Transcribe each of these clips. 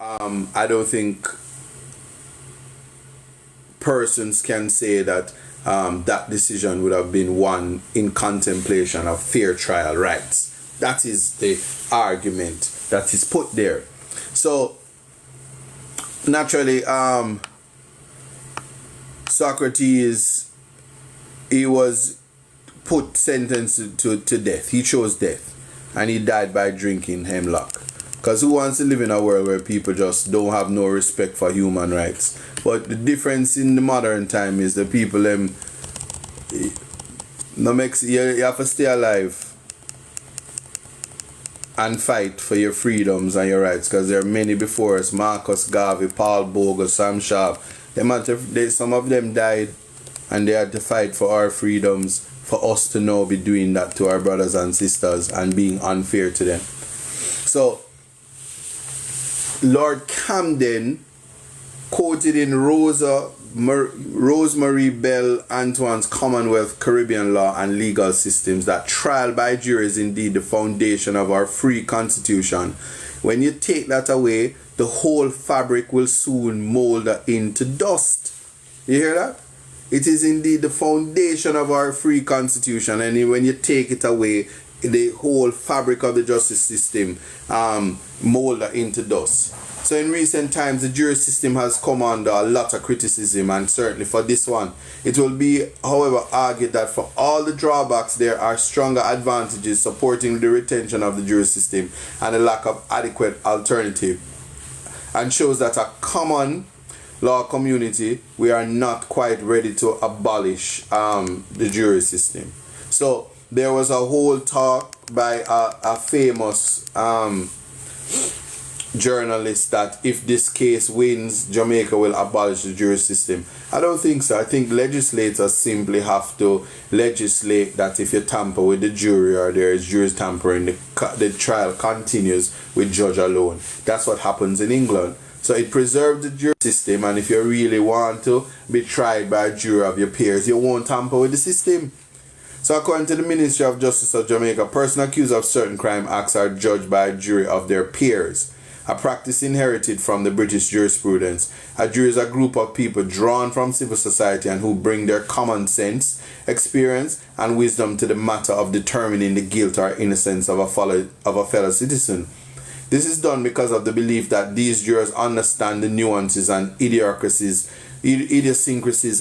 I don't think persons can say that that decision would have been one in contemplation of fair trial rights. That is the argument that is put there. So naturally, Socrates, he was sentenced to death. He chose death, and he died by drinking hemlock. Because who wants to live in a world where people just don't have no respect for human rights? But the difference in the modern time is the people you have to stay alive and fight for your freedoms and your rights, because there are many before us: Marcus Garvey, Paul Bogle, Sam Sharp. Some of them died, and they had to fight for our freedoms, for us to now be doing that to our brothers and sisters and being unfair to them. So Lord Camden quoted in Rosemary Bell Antoine's Commonwealth, Caribbean Law and Legal Systems that trial by jury is indeed the foundation of our free constitution. When you take that away, the whole fabric will soon mold into dust. You hear that? It is indeed the foundation of our free constitution, and when you take it away, the whole fabric of the justice system molder into dust. So in recent times, the jury system has come under a lot of criticism, and certainly for this one, it will be, however, argued that for all the drawbacks, there are stronger advantages supporting the retention of the jury system and the lack of adequate alternative, and shows that a common law community, we are not quite ready to abolish the jury system. So there was a whole talk by a famous journalist that if this case wins, Jamaica will abolish the jury system. I don't think so. I think legislators simply have to legislate that if you tamper with the jury or there is jury tampering, the trial continues with judge alone. That's what happens in England. So it preserves the jury system, and if you really want to be tried by a jury of your peers, you won't tamper with the system. So according to the Ministry of Justice of Jamaica, persons accused of certain crime acts are judged by a jury of their peers, a practice inherited from the British jurisprudence. A jury is a group of people drawn from civil society and who bring their common sense, experience, and wisdom to the matter of determining the guilt or innocence of a fellow citizen. This is done because of the belief that these jurors understand the nuances and idiosyncrasies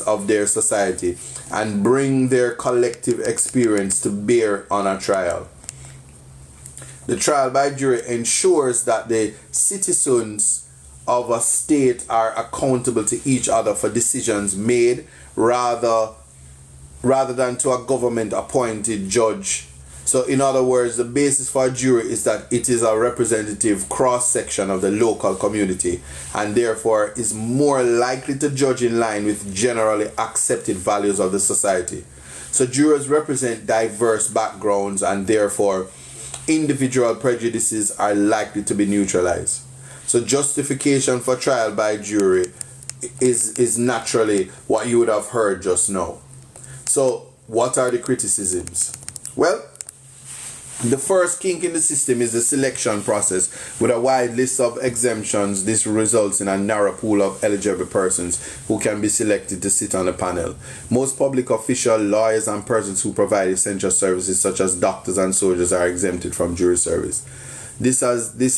of their society and bring their collective experience to bear on a trial. The trial by jury ensures that the citizens of a state are accountable to each other for decisions made rather than to a government-appointed judge. So in other words, the basis for a jury is that it is a representative cross-section of the local community and therefore is more likely to judge in line with generally accepted values of the society. So jurors represent diverse backgrounds and therefore individual prejudices are likely to be neutralized. So justification for trial by jury is naturally what you would have heard just now. So what are the criticisms? Well, the first kink in the system is the selection process. With a wide list of exemptions, this results in a narrow pool of eligible persons who can be selected to sit on the panel. Most public officials, lawyers, and persons who provide essential services such as doctors and soldiers are exempted from jury service. This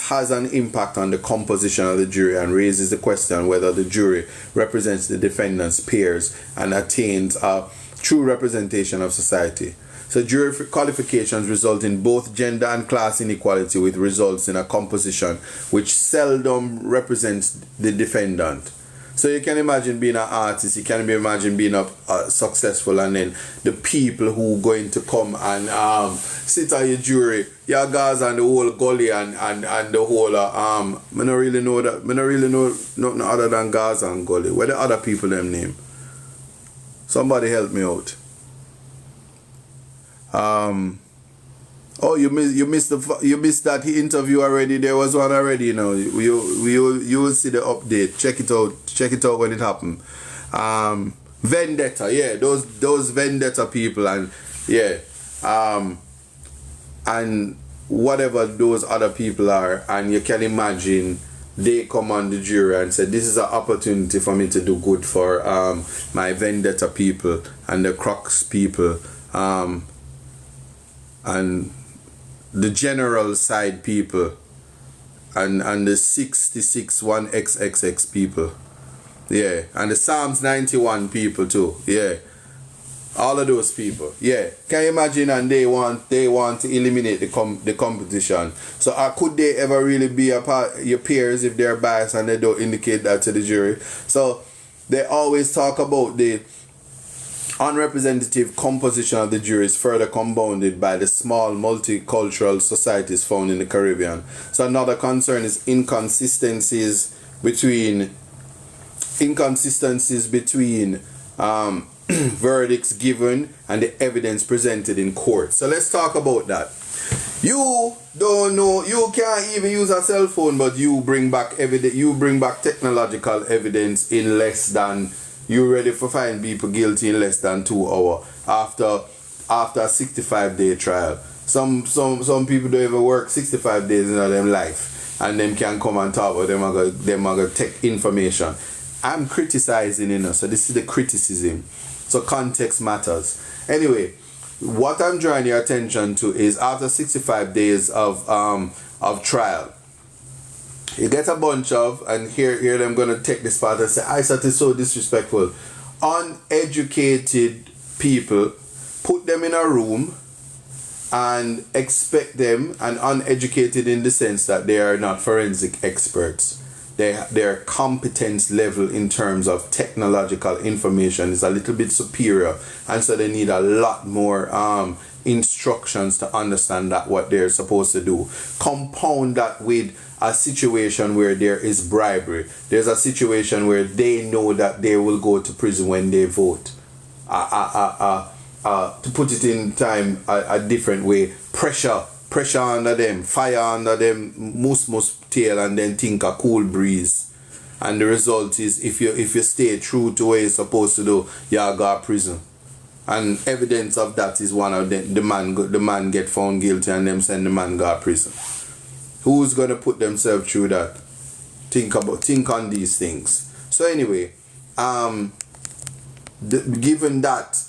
has an impact on the composition of the jury and raises the question whether the jury represents the defendant's peers and attains a true representation of society. So jury qualifications result in both gender and class inequality, which results in a composition which seldom represents the defendant. So you can imagine being an artist, you can imagine being a successful, and then the people who going to come and sit on your jury, your guys and the whole gully and the whole I don't really know nothing other than Gaza and gully. Where the other people them name? Somebody help me out. You missed that interview already. There was one already. You will see the update. Check it out when it happened. Vendetta, yeah, those vendetta people, and yeah, and whatever those other people are, and you can imagine they come on the jury and say, this is an opportunity for me to do good for my vendetta people and the Crocs people and the general side people and the 66 1XXX people, yeah, and the Psalms 91 people too, yeah, all of those people, yeah. Can you imagine? And they want to eliminate the competition. So could they ever really be a part your peers if they're biased and they don't indicate that to the jury? So they always talk about the unrepresentative composition of the jury is further compounded by the small multicultural societies found in the Caribbean. So another concern is inconsistencies between verdicts given and the evidence presented in court. So let's talk about that. You don't know, you can't even use a cell phone, but you bring back evidence, you bring back technological evidence in less than, you're ready for find people guilty in less than 2 hours after a 65-day trial. Some people don't even work 65 days in their life, and them can come and talk about them are gonna take information. I'm criticizing, so this is the criticism. So context matters. Anyway, what I'm drawing your attention to is after 65 days of trial, you get a bunch of, and here I'm going to take this part and say, Isat is so disrespectful. Uneducated people, put them in a room and expect them, and uneducated in the sense that they are not forensic experts. Their competence level in terms of technological information is a little bit superior, and so they need a lot more instructions to understand that what they're supposed to do. Compound that with a situation where there is bribery. There's a situation where they know that they will go to prison when they vote. To put it in time a different way, pressure under them, fire under them, mus tail, and then think a cool breeze. And the result is, if you stay true to what you're supposed to do, you'll go to prison. And evidence of that is one of them. The man get found guilty, and them send the man go to prison. Who's gonna put themselves through that? Think on these things. So anyway, given that,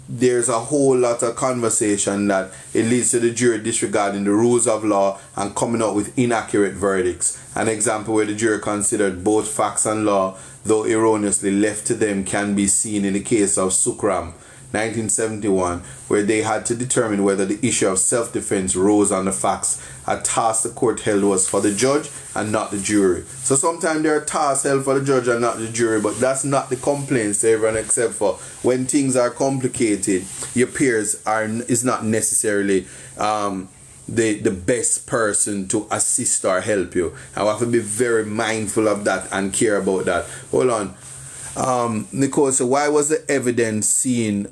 there's a whole lot of conversation that it leads to the jury disregarding the rules of law and coming up with inaccurate verdicts. An example where the jury considered both facts and law, though erroneously left to them, can be seen in the case of Sukram, 1971, where they had to determine whether the issue of self-defense rose on the facts. A task the court held was for the judge and not the jury. So sometimes there are tasks held for the judge and not the jury, but that's not the complaints to everyone, except for when things are complicated, your peers is not necessarily the best person to assist or help you. And we have to be very mindful of that and care about that. Hold on. Nicole, so why was the evidence seen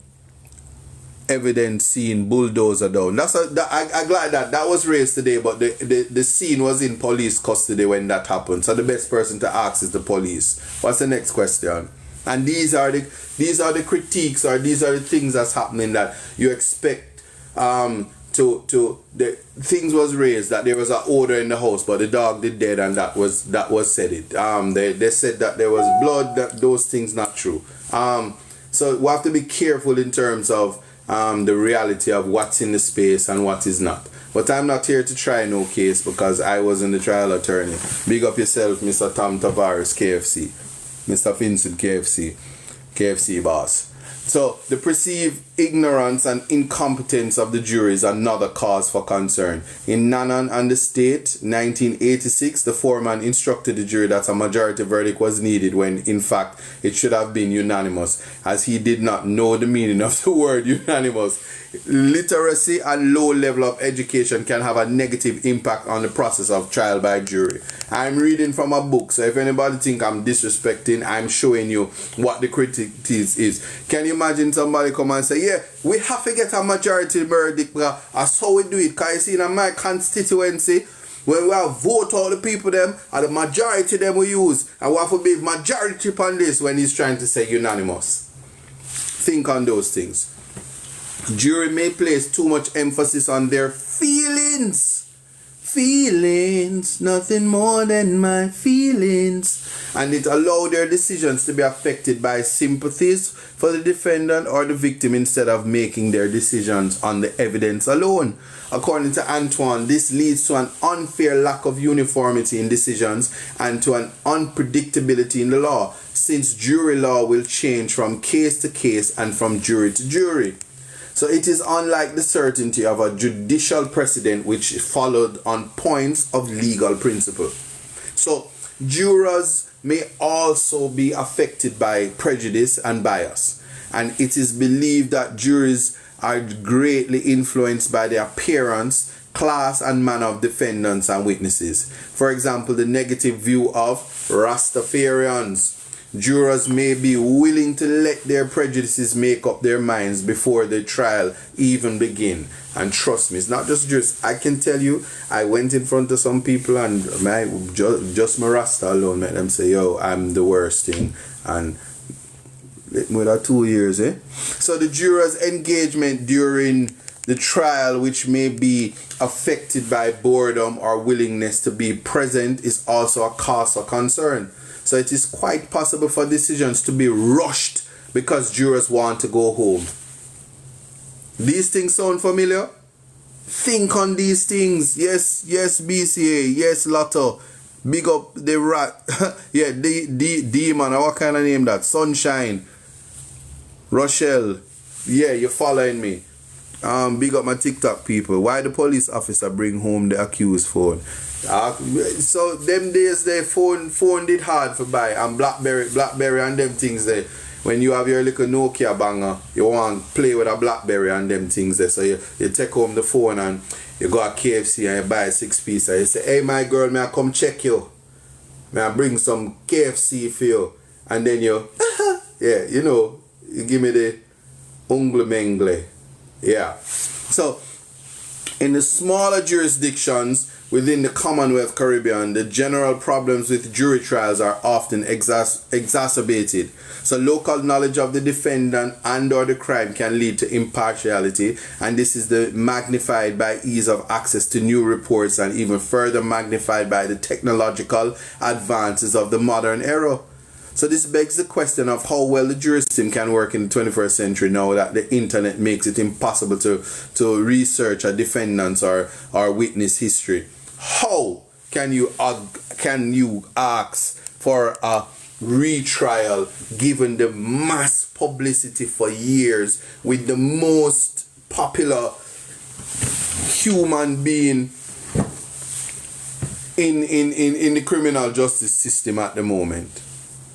bulldozer down? I'm glad that was raised today, but the scene was in police custody when that happened. So the best person to ask is the police. What's the next question? And these are the critiques, or these are the things that's happening that you expect the things was raised that there was an order in the house, but the dog did dead, and that was said it. They said that there was blood, that those things not true. So we have to be careful in terms of the reality of what's in the space and what is not. But I'm not here to try no case, because I wasn't the trial attorney. Big up yourself, Mr. Tom Tavares, KFC. Mr. Vincent, KFC boss. So the perceived ignorance and incompetence of the jury is another cause for concern. In Nanan and the State, 1986, the foreman instructed the jury that a majority verdict was needed when in fact it should have been unanimous, as he did not know the meaning of the word unanimous. Literacy and low level of education can have a negative impact on the process of trial by jury. I'm reading from a book, so if anybody think I'm disrespecting, I'm showing you what the critique is. Can you imagine somebody come and say, yeah, we have to get a majority verdict, that's how we do it, because you see in my constituency, when we have vote all the people them, and the majority them we use, and we have to be majority upon this when he's trying to say unanimous. Think on those things. Jury may place too much emphasis on their feelings feelings, nothing more than my feelings. And it allowed their decisions to be affected by sympathies for the defendant or the victim instead of making their decisions on the evidence alone. According to Antoine, this leads to an unfair lack of uniformity in decisions and to an unpredictability in the law, since jury law will change from case to case and from jury to jury. So it is unlike the certainty of a judicial precedent which followed on points of legal principle. So jurors may also be affected by prejudice and bias, and it is believed that juries are greatly influenced by the appearance, class and manner of defendants and witnesses. For example, the negative view of Rastafarians. Jurors may be willing to let their prejudices make up their minds before the trial even begin. And trust me, it's not just jurors. I can tell you, I went in front of some people and just my Rasta alone made them say, yo, I'm the worst thing. And with that 2 years, eh? So the jurors' engagement during the trial, which may be affected by boredom or willingness to be present, is also a cause for concern. So it is quite possible for decisions to be rushed because jurors want to go home. These things sound familiar? Think on these things. Yes, BCA. Yes, Lotto. Big up the rat. Yeah, Demon. What kind of name that? Sunshine. Rochelle. Yeah, you're following me. Big up my TikTok people. Why the police officer bring home the accused phone? So them days the phone did hard for buy, and Blackberry and them things there. When you have your little Nokia banger, you want to play with a Blackberry and them things there. So you take home the phone and you go to KFC and you buy a 6-piece and you say, hey my girl, may I come check you? May I bring some KFC for you? And then you yeah, you know, you give me the ungle mengle. Yeah. So in the smaller jurisdictions within the Commonwealth Caribbean, the general problems with jury trials are often exacerbated. So local knowledge of the defendant and or the crime can lead to impartiality, and this is magnified by ease of access to new reports and even further magnified by the technological advances of the modern era. So this begs the question of how well the jury system can work in the 21st century now that the internet makes it impossible to research a defendant's or witness history. How can you ask for a retrial given the mass publicity for years with the most popular human being in the criminal justice system at the moment?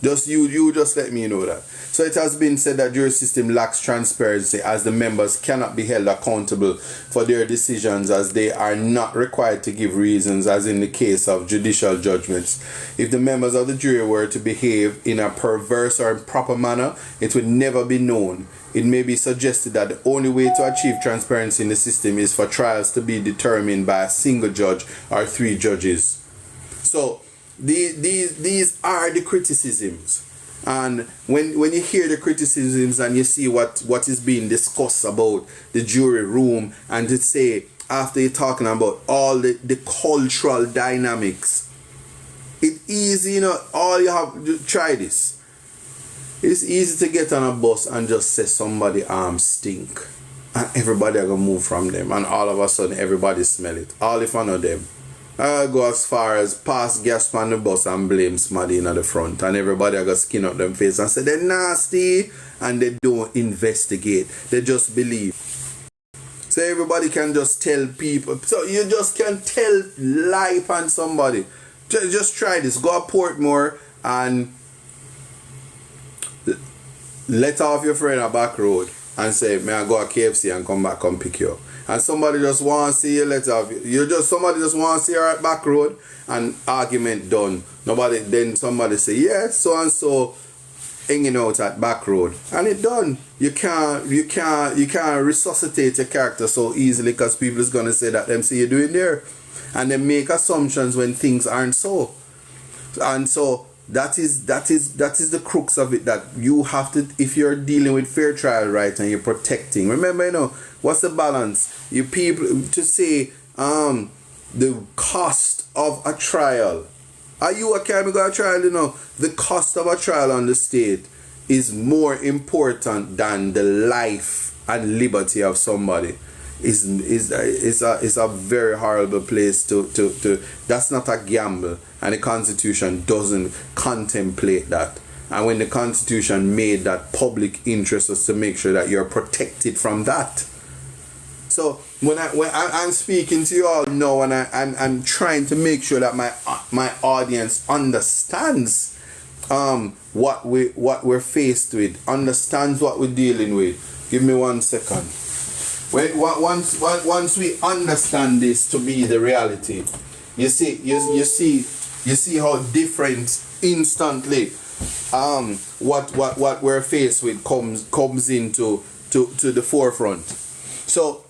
Just you just let me know that. So it has been said that jury system lacks transparency as the members cannot be held accountable for their decisions as they are not required to give reasons, as in the case of judicial judgments. If the members of the jury were to behave in a perverse or improper manner, it would never be known. It may be suggested that the only way to achieve transparency in the system is for trials to be determined by a single judge or 3 judges. So these are the criticisms, and when you hear the criticisms and you see what is being discussed about the jury room, and to say after you're talking about all the cultural dynamics, it's easy, you know, all you have to try this. It's easy to get on a bus and just say somebody arms stink and everybody are gonna move from them, and all of a sudden everybody smell it, all if I know them. I go as far as pass gas on the bus and blame somebody in the front, and everybody I got skin up them face and say they're nasty, and they don't investigate, they just believe. So everybody can just tell people, so you just can tell lie on somebody. Just try this. Go to Portmore and let off your friend a back road and say, may I go to KFC and come back and pick you up. And somebody just want to see you let off. Somebody just want to see you at back road, and argument done. Then somebody say, yeah, so and so hanging out at back road, and it done. You can't resuscitate your character so easily because people is gonna say that them see you doing there, and they make assumptions when things aren't so. And so that is the crux of it, that you have to, if you're dealing with fair trial right and you're protecting, remember, you know, what's the balance? You people to say the cost of a trial. Are you a can go a trial? You know, the cost of a trial on the state is more important than the life and liberty of somebody. Is a very horrible place to that's not a gamble, and the Constitution doesn't contemplate that. And when the Constitution made that public interest was to make sure that you're protected from that. So when I'm speaking to you all now, and I'm trying to make sure that my audience understands what we're faced with, understands what we're dealing with. Give me 1 second. Once we understand this to be the reality, you see how different instantly what we're faced with comes into the forefront. So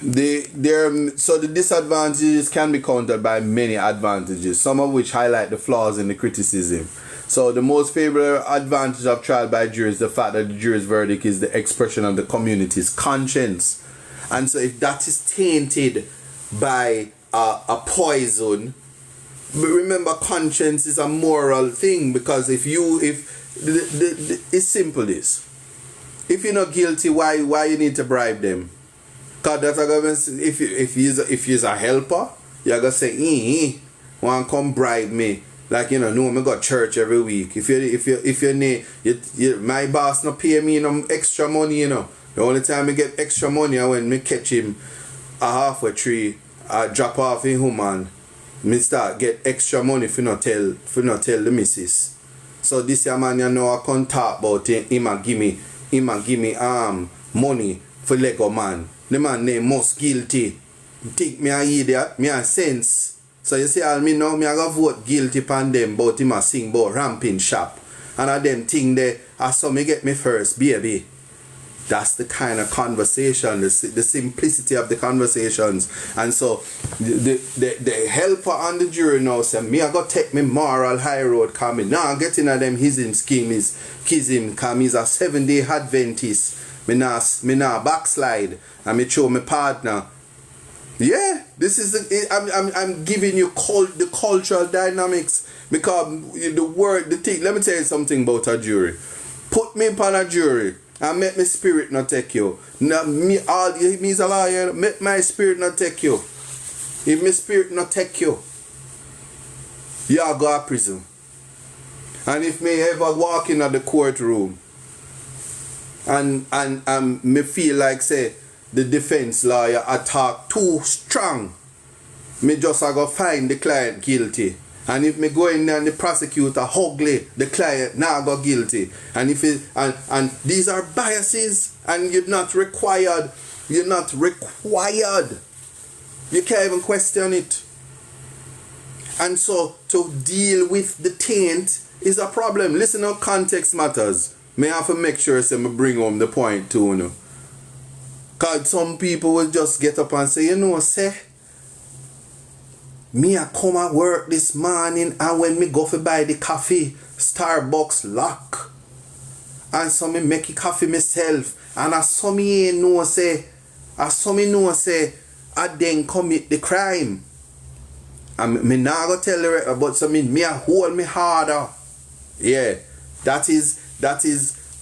the disadvantages can be countered by many advantages, some of which highlight the flaws in the criticism. So the most favorable advantage of trial by jury is the fact that the jury's verdict is the expression of the community's conscience. And so if that is tainted by a poison, remember, conscience is a moral thing, because if it's simple this. If you're not guilty, why you need to bribe them? Because that's a government. If you're a helper, you're gonna say, want to come bribe me. Like, no, I go to church every week. If you my boss not pay me no extra money, The only time I get extra money is when me catch him a halfway tree, drop off in human. Me start get extra money for not tell the missus. So this young man, I can't talk about him. Him a give me money for Lego man. The man name most guilty. Think me a idiot, me a sense. So you see, all me now, me a go vote guilty pan them, but him a sing about ramping shop. And of them thing there, I saw me get me first, baby. That's the kind of conversation, the simplicity of the conversations. And so the helper on the jury now say, me I go take me moral high road, cause me now getting at them hism scheme is kism, cause me's a 7-day Adventist. Me now backslide, and me show my partner. Yeah, this is I'm giving you the cultural dynamics, because the thing. Let me tell you something about a jury. Put me upon a jury and make my spirit not take you. Now me's a liar. Make my spirit not take you. If my spirit not take you, you'll go to prison. And if me ever walk in at the courtroom and me feel like say the defense lawyer attack too strong, me just go find the client guilty. And if me go in there and the prosecutor ugly, the client now go guilty. And if it and these are biases, and you're not required. You can't even question it. And so to deal with the taint is a problem. Listen, how context matters. Me have to make sure say me bring home the point too, Cause some people will just get up and say, say, me I come at work this morning, and when me go for buy the coffee, Starbucks lock. And so me make a coffee myself. And I saw me say, I then commit the crime. And me now go tell the rest, but so me I hold me harder. Yeah, that is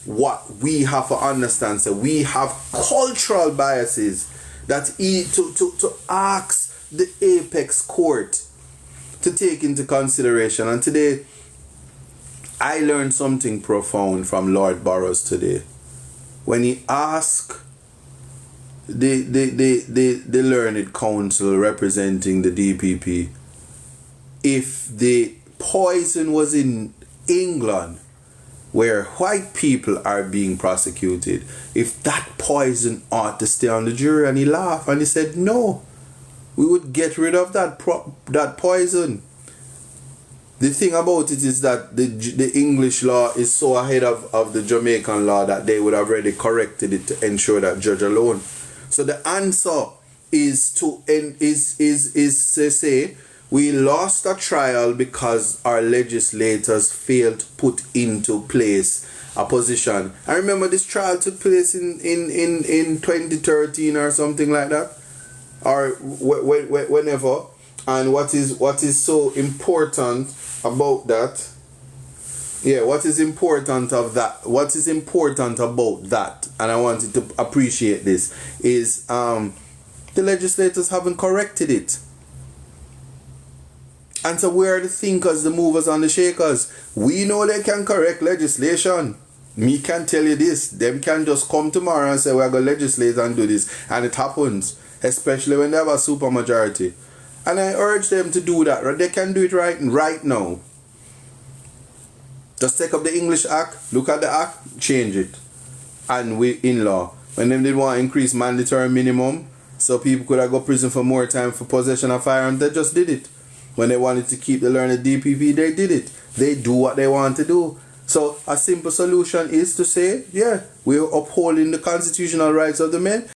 what we have to understand. So we have cultural biases that to ask the apex court to take into consideration. And today I learned something profound from Lord Burroughs today, when he asked the learned counsel representing the DPP if the poison was in England, where white people are being prosecuted, if that poison ought to stay on the jury. And he laughed and he said, no, we would get rid of that poison. The thing about it is that the English law is so ahead of the Jamaican law that they would have already corrected it to ensure that judge alone. So the answer is to say we lost a trial because our legislators failed to put into place a position. I remember this trial took place in 2013 or something like that. or whenever. And what is so important about that? Yeah, what is important of that? What is important about that? And I wanted to appreciate this is the legislators haven't corrected it. And so we are the thinkers, the movers, and the shakers. We know they can correct legislation. Me can tell you this. Them can just come tomorrow and say we're going to legislate and do this. And it happens. Especially when they have a supermajority. And I urge them to do that. They can do it right now. Just take up the English Act, look at the Act, change it. And we in law. When them did want to increase mandatory minimum, so people could have got prison for more time for possession of firearms, they just did it. When they wanted to keep the learned DPP, they did it. They do what they want to do. So a simple solution is to say, yeah, we're upholding the constitutional rights of the men.